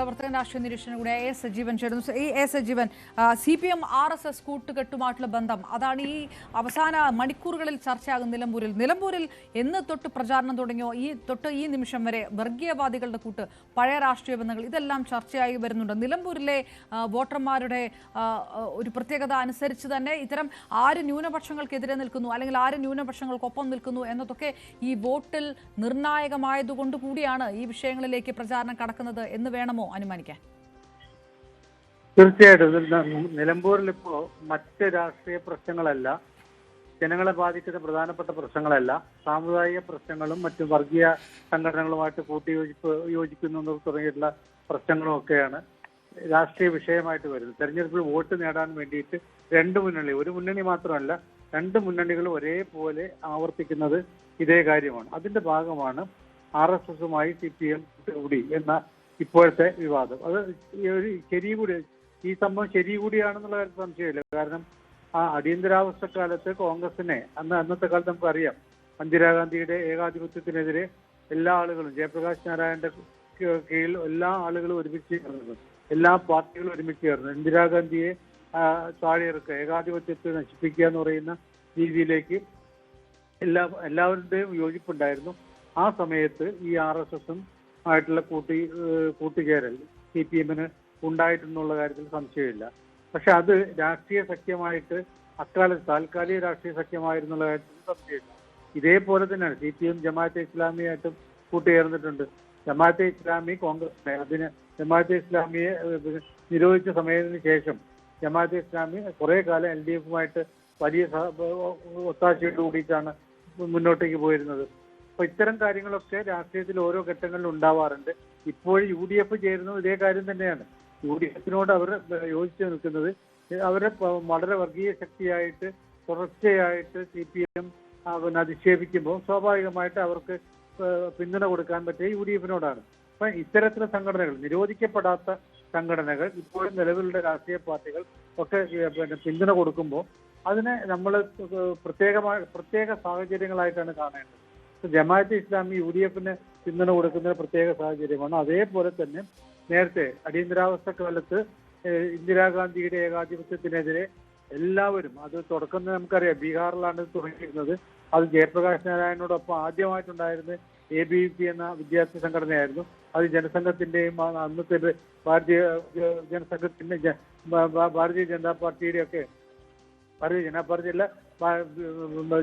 പ്രവർത്തകൻ രാഷ്ട്രീയ നിരീക്ഷകൻ കൂടെ എ സജീവൻ ചേരുന്നു. എ സജീവൻ, CPM RSS കൂട്ടുകെട്ടുമായിട്ടുള്ള ബന്ധം അതാണ് ഈ അവസാന മണിക്കൂറുകളിൽ ചർച്ചയാകും. നിലമ്പൂരിൽ എന്ന് തൊട്ട് പ്രചാരണം തുടങ്ങിയോ ഈ നിമിഷം വരെ വർഗീയവാദികളുടെ കൂട്ട്, പഴയ രാഷ്ട്രീയ ബന്ധങ്ങൾ, ഇതെല്ലാം ചർച്ചയായി വരുന്നുണ്ട്. നിലമ്പൂരിലെ വോട്ടർമാരുടെ ഒരു പ്രത്യേകത അനുസരിച്ച് തന്നെ ഇത്തരം ആര് ന്യൂനപക്ഷങ്ങൾക്കെതിരെ നിൽക്കുന്നു അല്ലെങ്കിൽ ആര് ന്യൂനപക്ഷങ്ങൾക്കൊപ്പം നിൽക്കുന്നു എന്നതൊക്കെ ഈ വോട്ടിൽ നിർണായകമായതുകൊണ്ട് കൂടിയാണ് ഈ വിഷയങ്ങളിലേക്ക് പ്രചാരണം കടക്കുന്നത് എന്ന് വേണമോ അനുമാനിക്കാൻ? തീർച്ചയായിട്ടും നിലമ്പൂരിൽ ഇപ്പോ മറ്റ് രാഷ്ട്രീയ പ്രശ്നങ്ങളല്ല, ജനങ്ങളെ ബാധിക്കുന്ന പ്രധാനപ്പെട്ട പ്രശ്നങ്ങളല്ല, സാമുദായിക പ്രശ്നങ്ങളും മറ്റു വർഗീയ സംഘടനകളുമായിട്ട് യോജിക്കുന്നു തുടങ്ങിയിട്ടുള്ള പ്രശ്നങ്ങളും ഒക്കെയാണ് രാഷ്ട്രീയ വിഷയമായിട്ട് വരുന്നത്. തെരഞ്ഞെടുപ്പിൽ വോട്ട് നേടാൻ വേണ്ടിയിട്ട് ഒരു മുന്നണി മാത്രമല്ല, രണ്ട് മുന്നണികളും ഒരേപോലെ ആവർത്തിക്കുന്നത് ഇതേ കാര്യമാണ്. അതിന്റെ ഭാഗമാണ് RSSുമായി CPM കൂടി എന്ന ഇപ്പോഴത്തെ വിവാദം. അത് ഈ സംഭവം ശരി കൂടിയാണെന്നുള്ള കാര്യം സംശയമില്ല. കാരണം ആ അടിയന്തരാവസ്ഥ കാലത്ത് കോൺഗ്രസിനെ അന്നത്തെ കാലത്ത് നമുക്കറിയാം, ഇന്ദിരാഗാന്ധിയുടെ ഏകാധിപത്യത്തിനെതിരെ എല്ലാ ആളുകളും, ജയപ്രകാശ് നാരായണന്റെ കീഴിൽ എല്ലാ ആളുകളും ഒരുമിച്ച് ചേർന്നത്, എല്ലാ പാർട്ടികളും ഒരുമിച്ച് ചേർന്നത് ഇന്ദിരാഗാന്ധിയെ താഴെയിറക്കുക, ഏകാധിപത്യത്തെ നശിപ്പിക്കുക എന്ന് പറയുന്ന രീതിയിലേക്ക് എല്ലാവരുടെയും യോജിപ്പുണ്ടായിരുന്നു. ആ സമയത്ത് ഈ RSSും ആയിട്ടുള്ള കൂട്ടുചേരൽ CPMന് ഉണ്ടായിട്ടുള്ള കാര്യത്തിൽ സംശയമില്ല. പക്ഷെ അത് രാഷ്ട്രീയ സഖ്യമായിട്ട് അക്കാലത്ത് താൽക്കാലിക രാഷ്ട്രീയ സഖ്യമായിരുന്നുള്ള കാര്യത്തിൽ സംശയമില്ല. ഇതേപോലെ തന്നെയാണ് CPM ജമാഅത്തെ ഇസ്ലാമിയായിട്ടും കൂട്ടുചേർന്നിട്ടുണ്ട്. ജമാഅത്തെ ഇസ്ലാമി കോൺഗ്രസിനെ, അതിന് ജമാഅത്തെ ഇസ്ലാമിയെ നിരോധിച്ച സമയത്തിന് ശേഷം ജമാഅത്തെ ഇസ്ലാമി കുറെ കാലം LDFുമായിട്ട് വലിയ ഒത്താശയോട് കൂടിയിട്ടാണ് മുന്നോട്ടേക്ക് പോയിരുന്നത്. അപ്പൊ ഇത്തരം കാര്യങ്ങളൊക്കെ രാഷ്ട്രീയത്തിൽ ഓരോ ഘട്ടങ്ങളിലും ഉണ്ടാവാറുണ്ട്. ഇപ്പോഴും UDF ചേരുന്നത് ഇതേ കാര്യം തന്നെയാണ്. UDFിനോട് അവർ യോജിച്ച് നിൽക്കുന്നത്, അവരെ വളരെ വർഗീയ ശക്തിയായിട്ട് തുടർച്ചയായിട്ട് CPM അധിക്ഷേപിക്കുമ്പോൾ സ്വാഭാവികമായിട്ട് അവർക്ക് പിന്തുണ കൊടുക്കാൻ പറ്റിയ UDFിനോടാണ്. അപ്പൊ ഇത്തരത്തിലുള്ള സംഘടനകൾ, നിരോധിക്കപ്പെടാത്ത സംഘടനകൾ, ഇപ്പോഴും നിലവിലുള്ള രാഷ്ട്രീയ പാർട്ടികൾ ഒക്കെ പിന്തുണ കൊടുക്കുമ്പോൾ അതിനെ നമ്മൾ പ്രത്യേക സാഹചര്യങ്ങളായിട്ടാണ് കാണേണ്ടത്. ജമാഅത്തെ ഇസ്ലാമി UDFന് പിന്തുണ കൊടുക്കുന്ന പ്രത്യേക സാഹചര്യമാണ്. അതേപോലെ തന്നെ നേരത്തെ അടിയന്തരാവസ്ഥ കാലത്ത് ഇന്ദിരാഗാന്ധിയുടെ ഏകാധിപത്യത്തിനെതിരെ എല്ലാവരും, അത് തുടക്കം നമുക്കറിയാം, ബീഹാറിലാണ് തുടങ്ങിയിരുന്നത്. അത് ജയപ്രകാശ് നാരായണനോടൊപ്പം ആദ്യമായിട്ടുണ്ടായിരുന്നത് ABVP എന്ന വിദ്യാർത്ഥി സംഘടനയായിരുന്നു. അത് ജനസംഘത്തിന്റെയും അന്നത്തെ ഭാരതീയ ജനതാ പാർട്ടിയുടെ ഒക്കെ, ഭാരതീയ ജനതാ പാർട്ടിയല്ല,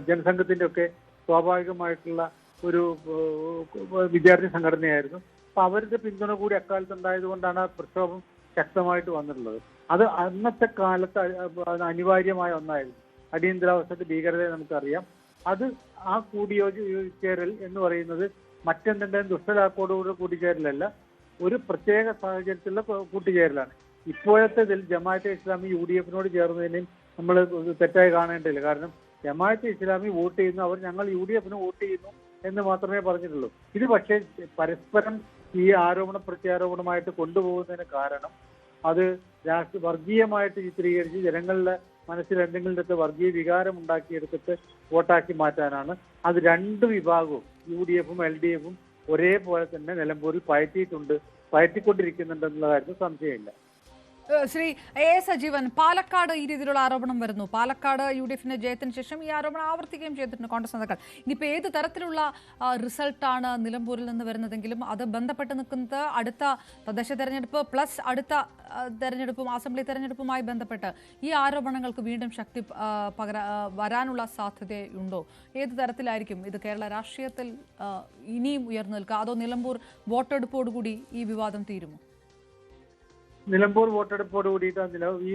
ജനസംഘത്തിന്റെ ഒക്കെ സ്വാഭാവികമായിട്ടുള്ള ഒരു വിദ്യാർത്ഥി സംഘടനയായിരുന്നു. അപ്പൊ അവരുടെ പിന്തുണ കൂടി അക്കാലത്ത് ഉണ്ടായത് കൊണ്ടാണ് ആ പ്രക്ഷോഭം ശക്തമായിട്ട് വന്നിട്ടുള്ളത്. അത് അന്നത്തെ കാലത്ത് അനിവാര്യമായ ഒന്നായിരുന്നു. അടിയന്തരാവസ്ഥയുടെ ഭീകരതയെ നമുക്കറിയാം. അത് ആ കൂടിയോജിച്ചേരൽ എന്ന് പറയുന്നത് മറ്റെന്തെങ്കിലും ദുഷ്ടലാക്കോടുകൂടി കൂട്ടിച്ചേരലല്ല, ഒരു പ്രത്യേക സാഹചര്യത്തിലുള്ള കൂട്ടിച്ചേരലാണ്. ഇപ്പോഴത്തെ ഇതിൽ ജമാഅത്തെ ഇസ്ലാമി UDFിനോട് ചേർന്നതിനെയും നമ്മൾ തെറ്റായി കാണേണ്ടതില്ല. കാരണം ജമാഅത്തെ ഇസ്ലാമി വോട്ട് ചെയ്യുന്നു, അവർ ഞങ്ങൾ UDFിന് വോട്ട് ചെയ്യുന്നു എന്ന് മാത്രമേ പറഞ്ഞിട്ടുള്ളൂ. ഇത് പക്ഷേ പരസ്പരം ഈ ആരോപണ പ്രത്യാരോപണമായിട്ട് കൊണ്ടുപോകുന്നതിന് കാരണം അത് വർഗീയമായിട്ട് ചിത്രീകരിച്ച് ജനങ്ങളുടെ മനസ്സിൽ എന്തെങ്കിലും വർഗീയ വികാരം ഉണ്ടാക്കിയെടുത്തിട്ട് വോട്ടാക്കി മാറ്റാനാണ്. അത് രണ്ട് വിഭാഗവും UDFും LDFും ഒരേപോലെ തന്നെ നിലമ്പൂരിൽ പയറ്റിക്കൊണ്ടിരിക്കുന്നുണ്ടെന്നുള്ള കാര്യത്തിൽ സംശയമില്ല. ശ്രീ എ സജീവൻ, പാലക്കാട് ഈ രീതിയിലുള്ള ആരോപണം വരുന്നു. പാലക്കാട് UDFിന്റെ ജയത്തിന് ശേഷം ഈ ആരോപണം ആവർത്തിക്കുകയും ചെയ്തിട്ടുണ്ട് കോൺഗ്രസ് നേതാക്കൾ. ഇനിയിപ്പോൾ ഏത് തരത്തിലുള്ള റിസൾട്ടാണ് നിലമ്പൂരിൽ നിന്ന് വരുന്നതെങ്കിലും അത് ബന്ധപ്പെട്ട് നിൽക്കുന്നത് അടുത്ത തദ്ദേശ തെരഞ്ഞെടുപ്പ് പ്ലസ് അടുത്ത തെരഞ്ഞെടുപ്പും അസംബ്ലി തെരഞ്ഞെടുപ്പുമായി ബന്ധപ്പെട്ട് ഈ ആരോപണങ്ങൾക്ക് വീണ്ടും ശക്തി വരാനുള്ള സാധ്യതയുണ്ടോ? ഏത് തരത്തിലായിരിക്കും ഇത് കേരള രാഷ്ട്രീയത്തിൽ ഇനിയും ഉയർന്നു നിൽക്കുക? അതോ നിലമ്പൂർ വോട്ടെടുപ്പോടുകൂടി ഈ വിവാദം തീരുമോ? നിലമ്പൂർ വോട്ടെടുപ്പോട് കൂടിയിട്ട് ഈ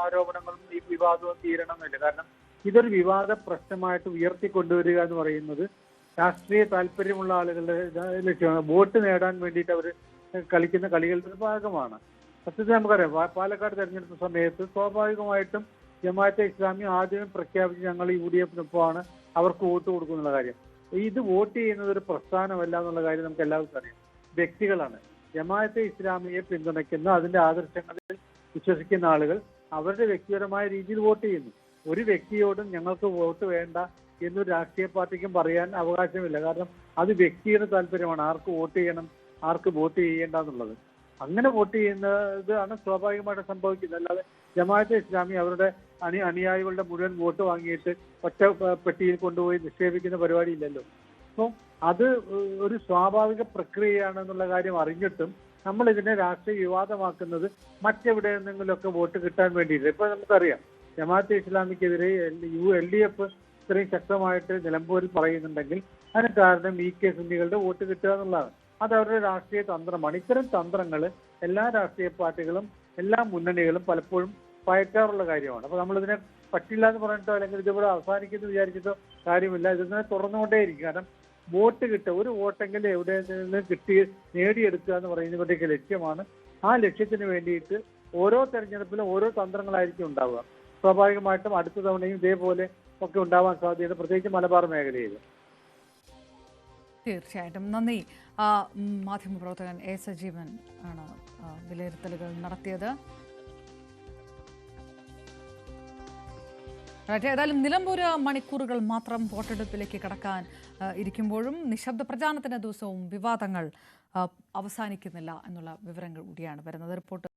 ആരോപണങ്ങളും ഈ വിവാദവും തീരണമെന്നില്ല. കാരണം ഇതൊരു വിവാദ പ്രശ്നമായിട്ട് ഉയർത്തിക്കൊണ്ടുവരിക എന്ന് പറയുന്നത് രാഷ്ട്രീയ താല്പര്യമുള്ള ആളുകളുടെ ലക്ഷ്യമാണ്. വോട്ട് നേടാൻ വേണ്ടിയിട്ട് അവർ കളിക്കുന്ന കളികളുടെ ഭാഗമാണ്. സത്യത്തിൽ നമുക്കറിയാം, പാലക്കാട് തെരഞ്ഞെടുപ്പ് സമയത്ത് സ്വാഭാവികമായിട്ടും ജമാഅത്തെ ഇസ്ലാമി ആദ്യമേ പ്രഖ്യാപിച്ച് ഞങ്ങൾ UDFിനൊപ്പമാണ്, അവർക്ക് വോട്ട് കൊടുക്കുന്നുള്ള കാര്യം. ഇത് വോട്ട് ചെയ്യുന്നത് ഒരു പ്രസ്ഥാനമല്ല എന്നുള്ള കാര്യം നമുക്ക് എല്ലാവർക്കും അറിയാം. വ്യക്തികളാണ്. ജമാഅത്തെ ഇസ്ലാമിയെ പിന്തുണയ്ക്കുന്ന, അതിന്റെ ആദർശങ്ങളിൽ വിശ്വസിക്കുന്ന ആളുകൾ അവരുടെ വ്യക്തിപരമായ രീതിയിൽ വോട്ട് ചെയ്യുന്നു. ഒരു വ്യക്തിയോടും ഞങ്ങൾക്ക് വോട്ട് വേണ്ട എന്നൊരു രാഷ്ട്രീയ പാർട്ടിക്കും പറയാൻ അവകാശമില്ല. കാരണം അത് വ്യക്തിയുടെ താല്പര്യമാണ്, ആർക്ക് വോട്ട് ചെയ്യണം ആർക്ക് വോട്ട് ചെയ്യേണ്ട എന്നുള്ളത്. അങ്ങനെ വോട്ട് ചെയ്യുന്നതാണ് സ്വാഭാവികമായിട്ട് സംഭവിക്കുന്നത്. അല്ലാതെ ജമാഅത്തെ ഇസ്ലാമി അവരുടെ അനുയായികളുടെ മുഴുവൻ വോട്ട് വാങ്ങിയിട്ട് ഒറ്റ പെട്ടിയിൽ കൊണ്ടുപോയി നിക്ഷേപിക്കുന്ന പരിപാടി ഇല്ലല്ലോ. അപ്പോൾ അത് ഒരു സ്വാഭാവിക പ്രക്രിയയാണെന്നുള്ള കാര്യം അറിഞ്ഞിട്ടും നമ്മൾ ഇതിനെ രാഷ്ട്രീയ വിവാദമാക്കുന്നത് മറ്റെവിടെ നിന്നെങ്കിലുമൊക്കെ വോട്ട് കിട്ടാൻ വേണ്ടിയിട്ട്. ഇപ്പൊ നമുക്കറിയാം ജമാഅത്തെ ഇസ്ലാമിക്കെതിരെ LDF ഇത്രയും ശക്തമായിട്ട് നിലമ്പൂരിൽ പറയുന്നുണ്ടെങ്കിൽ അതിന് കാരണം സുന്നികളുടെ വോട്ട് കിട്ടുക എന്നുള്ളതാണ്. അത് അവരുടെ രാഷ്ട്രീയ തന്ത്രമാണ്. ഇത്തരം തന്ത്രങ്ങൾ എല്ലാ രാഷ്ട്രീയ പാർട്ടികളും എല്ലാ മുന്നണികളും പലപ്പോഴും പയറ്റാറുള്ള കാര്യമാണ്. അപ്പൊ നമ്മളിതിനെ പറ്റില്ല എന്ന് പറഞ്ഞിട്ടോ അല്ലെങ്കിൽ ഇതിവിടെ അവസാനിക്കുന്നു വിചാരിച്ചിട്ടോ കാര്യമില്ല. ഇതിങ്ങനെ തുറന്നുകൊണ്ടേയിരിക്കും. കാരണം വോട്ട് കിട്ടുക, ഒരു വോട്ടെങ്കിലും എവിടെ നിന്ന് നേടിയെടുക്കുക എന്ന് പറയുന്നതിൻ്റെയൊക്കെ ലക്ഷ്യമാണ്. ആ ലക്ഷ്യത്തിന് വേണ്ടിയിട്ട് ഓരോ തെരഞ്ഞെടുപ്പിലും ഓരോ തന്ത്രങ്ങളായിരിക്കും ഉണ്ടാവുക. സ്വാഭാവികമായിട്ടും അടുത്ത തവണയും ഇതേപോലെ ഒക്കെ ഉണ്ടാവാൻ സാധ്യത, പ്രത്യേകിച്ച് മലബാർ മേഖലയിൽ. തീർച്ചയായിട്ടും നന്ദി. മാധ്യമപ്രവർത്തകൻ എ സജീവൻ ആണ് വിലയിരുത്തലുകൾ നടത്തിയത്. ഏതായാലും നിലമ്പൂർ മണിക്കൂറുകൾ മാത്രം വോട്ടെടുപ്പിലേക്ക് കടക്കാൻ ഇരിക്കുമ്പോഴും നിശബ്ദ പ്രചാരണത്തിന്റെ ദിവസവും വിവാദങ്ങൾ അവസാനിക്കുന്നില്ല എന്നുള്ള വിവരങ്ങൾ കൂടിയാണ് വരുന്നത്. റിപ്പോർട്ട്